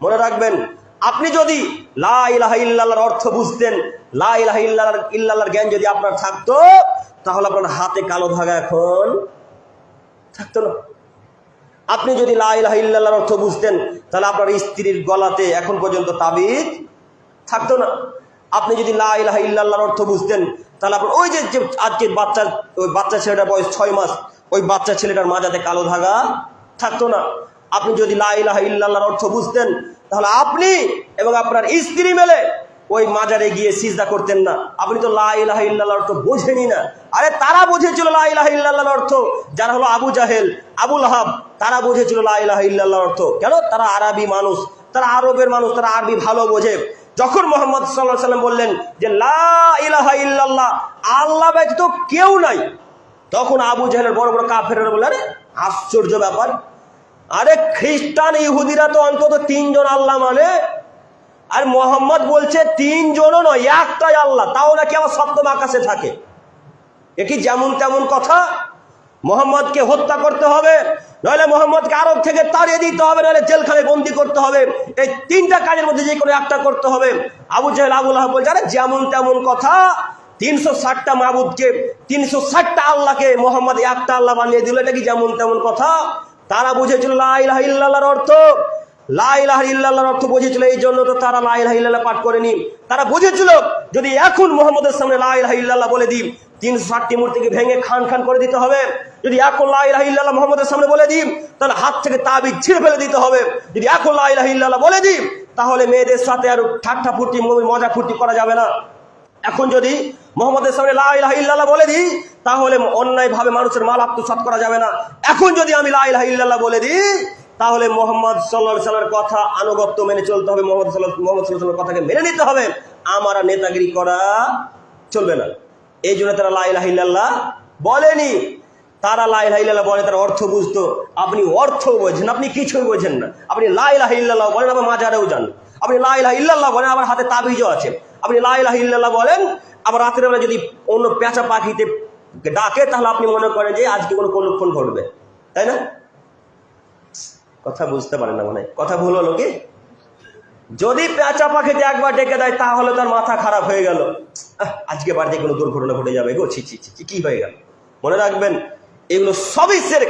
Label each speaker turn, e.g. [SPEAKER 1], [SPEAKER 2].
[SPEAKER 1] মনে রাখবেন, আপনি যদি লা ইলাহা ইল্লাল্লাহর অর্থ বুঝতেন, লা ইলাহা ইল্লাল্লাহর জ্ঞান যদি আপনার থাকতো, তাহলে আপনার হাতে কালো ধাগা এখন থাকতো না। আপনি যদি লা ইলাহা ইল্লাল্লাহর অর্থ বুঝতেন, তাহলে আপনার স্ত্রীর গলাতে এখন পর্যন্ত তাবিজ থাকতো না। আপনি যদি লা ইলাহা ইল্লাল্লাহর অর্থ বুঝতেন, তাহলে আপনার ওই যে আজকে ওই বাচ্চা ছেলেটার বয়স 6 মাস, ওই বাচ্চা ছেলেটার মাজাতে কালো ধাগা থাকতো না। আপনি যদি লা ইলাহা ইল্লাল্লাহর অর্থ বুঝতেন, তাহলে আপনি এবং আপনার স্ত্রী মিলে ওই মাজারে গিয়ে সিজদা করতেন না। আপনি তো লা ইলাহা ইল্লাল্লাহর অর্থ বোঝেনি না। আরে তারা বুঝেছিল লা ইলাহা ইল্লাল্লাহর অর্থ, যারা হলো আবু জাহেল, আবু লাহাব, তারা বুঝেছিল লা ইলাহা ইল্লাল্লাহর অর্থ। কেন? তারা আরবি মানুষ, তারা আরবের মানুষ, তারা আরবি ভালো বোঝে। যখন মুহাম্মদ সাল্লাল্লাহু আলাইহি ওয়াসাল্লাম বললেন যে লা ইলাহা ইল্লাল্লাহ, আল্লাহ ব্যতীত কেউ নাই, তখন আবু জাহেলের বড় বড় কাফেররা বললেন, আরে আশ্চর্য ব্যাপার, আরে খ্রিস্টান ইহুদিরা তো অন্তত 3 জন আল্লাহ মানে, আর মোহাম্মদ বলছে 3 জনও নয়, একটাই আল্লাহ, তাও নাকি আমার সপ্তম আকাশে থাকে। এ কি যেমন তেমন কথা? মোহাম্মদকে হত্যা করতে হবে, নইলে মোহাম্মদকে আরব থেকে তাড়িয়ে দিতে হবে, নইলে জেলখানায় বন্দি করতে হবে। এই 3টা কাজের মধ্যে যে কোনো একটা করতে হবে। আবু জাহেল, আবু লাহাব বলছে, আরে যেমন তেমন কথা, 360টা মাবুদকে, 360টা আল্লাহকে মোহাম্মদ একটা আল্লাহ বানিয়ে দিল, এটা কি যেমন তেমন কথা? তারা বুঝেছিল লা ইলাহা ইল্লাল্লাহর অর্থ, লা ইলাহা ইল্লাল্লাহর অর্থ বুঝেছিল, এই জন্য তো তারা লা ইলাহা ইল্লাল্লাহ পাঠ করেনি। তারা বুঝেছিল যদি এখন মুহাম্মদের সামনে লা ইলাহা ইল্লাল্লাহ বলে দিই, 360টি মূর্তিকে ভেঙে খান খান করে দিতে হবে। যদি এখন লা ইলাহা ইল্লাল্লাহ মুহাম্মদের সামনে বলে দিই, তাহলে হাত থেকে তাবিজ ছিঁড়ে ফেলে দিতে হবে। যদি এখন লা ইলাহা ইল্লাল্লাহ বলে দিই, তাহলে মেয়েদের সাথে আর ঠাট্টা ফুর্তি মজা ফুর্তি করা যাবে না। এখন যদি মুহাম্মদের সামনে লা ইলাহা ইল্লাল্লাহ বলে দিই, তাহলে অন্যায়ভাবে মানুষের মাল আত্মসাৎ করা যাবে না। এখন যদি আমি লা ইলাহা ইল্লাল্লাহ বলে দিই, তাহলে মুহাম্মদ সাল্লাল্লাহু আলাইহি ওয়াসাল্লামের কথা আনুগত্য মেনে চলতে হবে, মুহাম্মদ সাল্লাল্লাহু আলাইহি ওয়াসাল্লামের কথাকে মেনে নিতে হবে, আমার আর নেতাগিরি করা চলবে না। এই জন্য তারা লা ইলাহা ইল্লাল্লাহ বলেনি। তারা লা ইলাহা ইল্লাল্লাহ বলে, তারা অর্থ বুঝতো। আপনি অর্থ বোঝেন, আপনি কিছুই বোঝেন না। আপনি লা ইলাহা ইল্লাল্লাহ বলেন, আবার মাজারেও যান। আপনি লা ইলাহা ইল্লাল্লাহ বলেন, আবার হাতে তাবিজও আছে। আপনি লা ইলাহা ইল্লাল্লাহ বলেন, আবার রাতের বেলা যদি অন্য পেঁচা পাখিতে ডাকে, তাহলে আপনি মনে করেন যে আজকে কোনো লক্ষণ ঘটবে, তাই না? কথা বুঝতে পারেন না মনে হয়, কথা ভুল হলো কি? যদি পেঁচা পাখিতে একবার ডেকে দেয়, তাহলে তার মাথা খারাপ হয়ে গেল, আজকে বাড়িতে কোনো দুর্ঘটনা ঘটে যাবে গো, ছি ছি ছি, কি হয়ে গেল। মনে রাখবেন, এগুলো সবই শিরক।